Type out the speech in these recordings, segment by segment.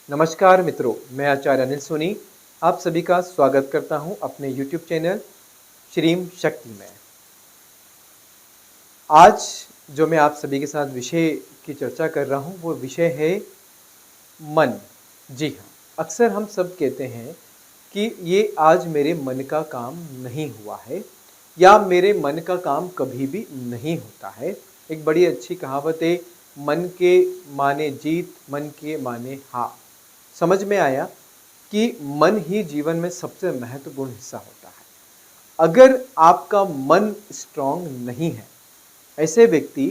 नमस्कार मित्रों, मैं आचार्य अनिल सोनी आप सभी का स्वागत करता हूं अपने YouTube चैनल श्रीम शक्ति में। आज जो मैं आप सभी के साथ विषय की चर्चा कर रहा हूं वो विषय है मन। जी हाँ, अक्सर हम सब कहते हैं कि ये आज मेरे मन का काम नहीं हुआ है या मेरे मन का काम कभी भी नहीं होता है। एक बड़ी अच्छी कहावत है, मन के माने जीत, मन के माने हार। समझ में आया कि मन ही जीवन में सबसे महत्वपूर्ण हिस्सा होता है। अगर आपका मन स्ट्रांग नहीं है, ऐसे व्यक्ति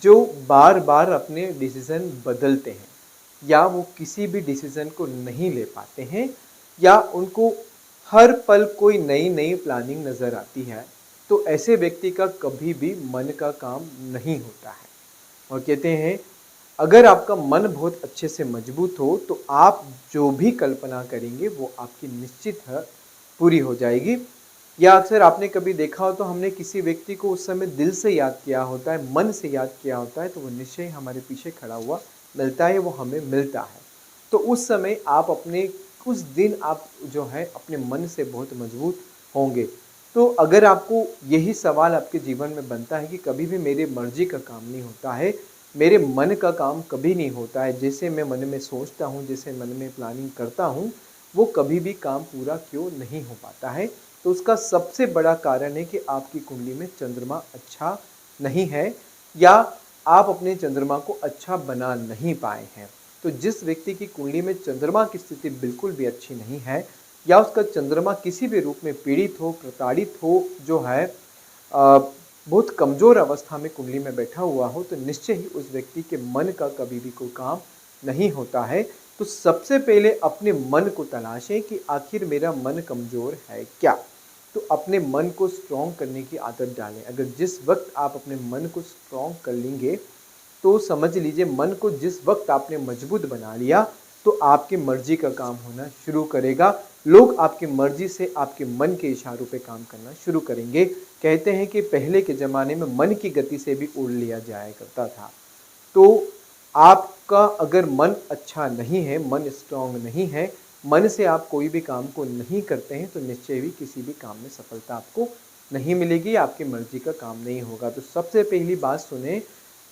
जो बार बार अपने डिसीजन बदलते हैं या वो किसी भी डिसीजन को नहीं ले पाते हैं या उनको हर पल कोई नई नई प्लानिंग नज़र आती है, तो ऐसे व्यक्ति का कभी भी मन का काम नहीं होता है। और कहते हैं, अगर आपका मन बहुत अच्छे से मजबूत हो तो आप जो भी कल्पना करेंगे वो आपकी निश्चित है पूरी हो जाएगी। या अक्सर आपने कभी देखा हो तो हमने किसी व्यक्ति को उस समय दिल से याद किया होता है, मन से याद किया होता है, तो वो निश्चय हमारे पीछे खड़ा हुआ मिलता है, वो हमें मिलता है। तो उस समय आप अपने उस दिन आप जो है अपने मन से बहुत मजबूत होंगे। तो अगर आपको यही सवाल आपके जीवन में बनता है कि कभी भी मेरे मर्जी का काम नहीं होता है, मेरे मन का काम कभी नहीं होता है, जैसे मैं मन में सोचता हूँ, जैसे मन में प्लानिंग करता हूँ, वो कभी भी काम पूरा क्यों नहीं हो पाता है, तो उसका सबसे बड़ा कारण है कि आपकी कुंडली में चंद्रमा अच्छा नहीं है या आप अपने चंद्रमा को अच्छा बना नहीं पाए हैं। तो जिस व्यक्ति की कुंडली में चंद्रमा की स्थिति बिल्कुल भी अच्छी नहीं है या उसका चंद्रमा किसी भी रूप में पीड़ित हो, प्रताड़ित हो, जो है बहुत कमज़ोर अवस्था में कुंडली में बैठा हुआ हो, तो निश्चय ही उस व्यक्ति के मन का कभी भी कोई काम नहीं होता है। तो सबसे पहले अपने मन को तलाशें कि आखिर मेरा मन कमज़ोर है क्या। तो अपने मन को स्ट्रॉन्ग करने की आदत डालें। अगर जिस वक्त आप अपने मन को स्ट्रॉन्ग कर लेंगे, तो समझ लीजिए मन को जिस वक्त आपने मजबूत बना लिया, तो आपकी मर्जी का काम होना शुरू करेगा। लोग आपकी मर्जी से आपके मन के इशारों पे काम करना शुरू करेंगे। कहते हैं कि पहले के ज़माने में मन की गति से भी उड़ लिया जाया करता था। तो आपका अगर मन अच्छा नहीं है, मन स्ट्रांग नहीं है, मन से आप कोई भी काम को नहीं करते हैं, तो निश्चय भी किसी भी काम में सफलता आपको नहीं मिलेगी, आपकी मर्जी का काम नहीं होगा। तो सबसे पहली बात सुने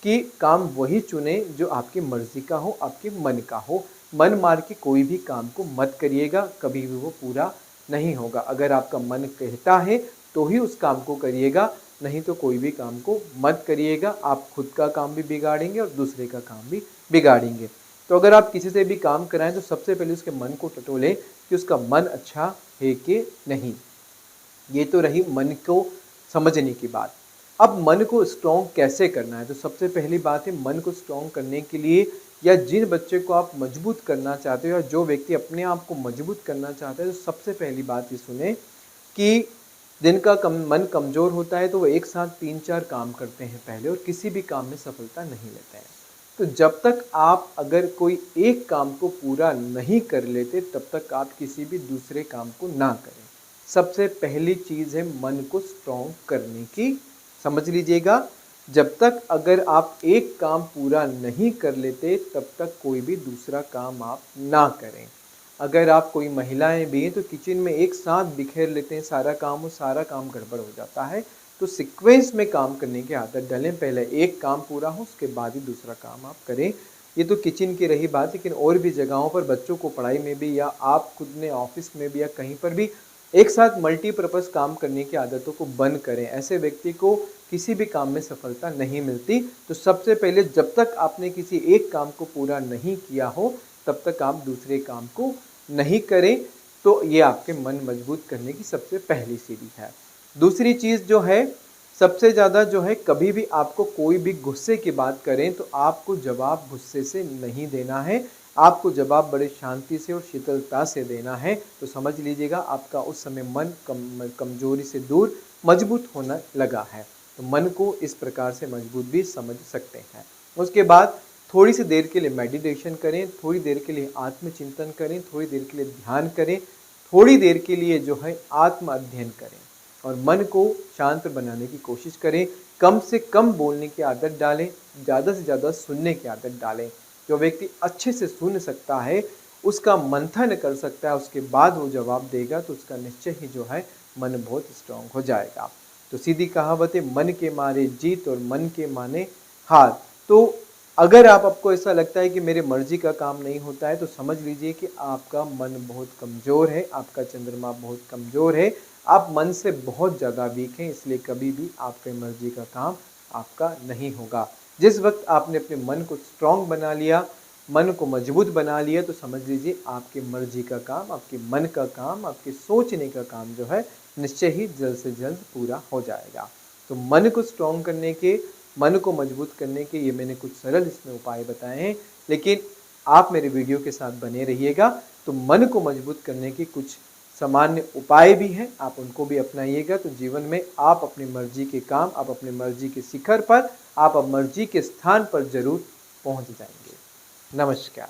कि काम वही चुने जो आपकी मर्जी का हो, आपके मन का हो। मन मार के कोई भी काम को मत करिएगा, कभी भी वो पूरा नहीं होगा। अगर आपका मन कहता है तो ही उस काम को करिएगा, नहीं तो कोई भी काम को मत करिएगा। आप खुद का काम भी बिगाड़ेंगे और दूसरे का काम भी बिगाड़ेंगे। तो अगर आप किसी से भी काम कराएं तो सबसे पहले उसके मन को टटोलें कि उसका मन अच्छा है कि नहीं। ये तो रही मन को समझने की बात। अब मन को स्ट्रॉन्ग कैसे करना है, तो सबसे पहली बात है, मन को स्ट्रॉन्ग करने के लिए या जिन बच्चे को आप मजबूत करना चाहते हो या जो व्यक्ति अपने आप को मजबूत करना चाहते हैं, तो सबसे पहली बात ये सुने कि जिनका मन कमज़ोर होता है तो वो एक साथ 3-4 काम करते हैं पहले और किसी भी काम में सफलता नहीं लेते हैं। तो जब तक आप अगर कोई एक काम को पूरा नहीं कर लेते, तब तक आप किसी भी दूसरे काम को ना करें। सबसे पहली चीज़ है मन को स्ट्रॉन्ग करने की। समझ लीजिएगा, जब तक अगर आप एक काम पूरा नहीं कर लेते, तब तक कोई भी दूसरा काम आप ना करें। अगर आप कोई महिलाएं भी हैं तो किचन में एक साथ बिखेर लेते हैं सारा काम और सारा काम गड़बड़ हो जाता है। तो सीक्वेंस में काम करने की आदत डालें, पहले एक काम पूरा हो उसके बाद ही दूसरा काम आप करें। ये तो किचन की रही बात, लेकिन और भी जगहों पर बच्चों को पढ़ाई में भी या आप खुद ने ऑफिस में भी या कहीं पर भी एक साथ मल्टीपर्पज़ काम करने की आदतों को बंद करें। ऐसे व्यक्ति को किसी भी काम में सफलता नहीं मिलती। तो सबसे पहले जब तक आपने किसी एक काम को पूरा नहीं किया हो, तब तक आप दूसरे काम को नहीं करें। तो ये आपके मन मजबूत करने की सबसे पहली सीढ़ी है। दूसरी चीज़ जो है, सबसे ज़्यादा जो है, कभी भी आपको कोई भी गुस्से की बात करें तो आपको जवाब गुस्से से नहीं देना है, आपको जवाब बड़े शांति से और शीतलता से देना है। तो समझ लीजिएगा आपका उस समय मन कमजोरी से दूर मजबूत होने लगा है। तो मन को इस प्रकार से मजबूत भी समझ सकते हैं। उसके बाद थोड़ी सी देर के लिए मेडिटेशन करें, थोड़ी देर के लिए आत्मचिंतन करें, थोड़ी देर के लिए ध्यान करें, थोड़ी देर के लिए जो है आत्म अध्ययन करें और मन को शांत बनाने की कोशिश करें। कम से कम बोलने की आदत डालें, ज़्यादा से ज़्यादा सुनने की आदत डालें। जो व्यक्ति अच्छे से सुन सकता है उसका मंथन कर सकता है, उसके बाद वो जवाब देगा, तो उसका निश्चय ही जो है मन बहुत स्ट्रांग हो जाएगा। तो सीधी कहावत है, मन के मारे जीत और मन के माने हार। तो अगर आपको ऐसा लगता है कि मेरे मर्जी का काम नहीं होता है, तो समझ लीजिए कि आपका मन बहुत कमज़ोर है, आपका चंद्रमा बहुत कमज़ोर है, आप मन से बहुत ज़्यादा वीक हैं, इसलिए कभी भी आपके मर्जी का काम आपका नहीं होगा। जिस वक्त आपने अपने मन को स्ट्रांग बना लिया, मन को मजबूत बना लिया, तो समझ लीजिए आपकी मर्जी का काम, आपके मन का काम, आपके सोचने का काम जो है निश्चय ही जल्द से जल्द पूरा हो जाएगा। तो मन को स्ट्रांग करने के, मन को मजबूत करने के ये मैंने कुछ सरल इसमें उपाय बताए हैं, लेकिन आप मेरे वीडियो के साथ बने रहिएगा। तो मन को मजबूत करने के कुछ सामान्य उपाय भी हैं, आप उनको भी अपनाइएगा, तो जीवन में आप अपनी मर्जी के काम, आप अपनी मर्जी के शिखर पर, आप मर्जी के स्थान पर जरूर पहुंच जाएंगे। नमस्कार।